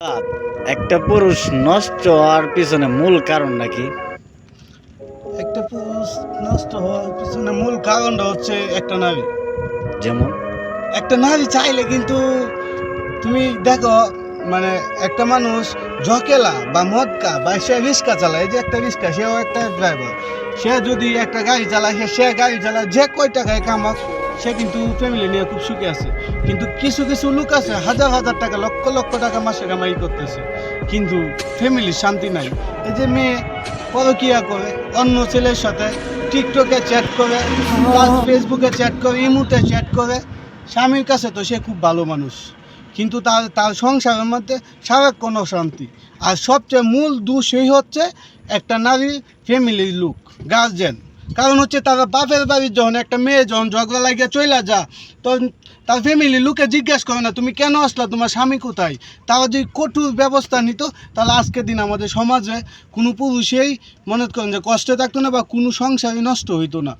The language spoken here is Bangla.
আর একটা পুরুষ নষ্ট হওয়ার পিছনে মূল কারণ নাকি? একটা পুরুষ নষ্ট হওয়ার পিছনে মূল কারণটা হচ্ছে একটা নারী। যেমন একটা নারী চাইলে কিন্তু তুমি দেখো, মানে একটা মানুষ জকেলা বা মদকা বা সে রিক্সা চালায়, এই যে একটা রিক্সা, সেও একটা ড্রাইভার, সে যদি একটা গাড়ি চালায়, সে গাড়ি চালায় যে কয় টাকায় কামাক, সে কিন্তু ফ্যামিলি নিয়ে খুব সুখে আছে। কিন্তু কিছু কিছু লোক আছে হাজার হাজার টাকা, লক্ষ লক্ষ টাকা মাসে কামাই করতেছে, কিন্তু ফ্যামিলির শান্তি নাই। এই যে মেয়ে পরকিয়া করে অন্য ছেলের সাথে, টিকটকে চ্যাট করে, প্লাস ফেসবুকে চ্যাট করে, ইমুতে চ্যাট করে, স্বামীর কাছে তো সে খুব ভালো মানুষ, কিন্তু তার তার সংসারের মধ্যে সারাক্ষণ অশান্তি। আর সবচেয়ে মূল দোষই হচ্ছে একটা নারী ফ্যামিলির লোক, গার্জেন। কারণ হচ্ছে তারা বাপের বাড়ির যখন একটা মেয়ে যখন ঝগড়া লাগিয়ে চলে যা, তখন তার ফ্যামিলির লোকে জিজ্ঞাসা করে না তুমি কেন আসলা, তোমার স্বামী কোথায়। তারা যদি কঠোর ব্যবস্থা নিত, তাহলে আজকের দিন আমাদের সমাজে কোনো পুরুষেই মনে করেন যে কষ্টে থাকতো না, বা কোনো সংসারই নষ্ট হইতো না।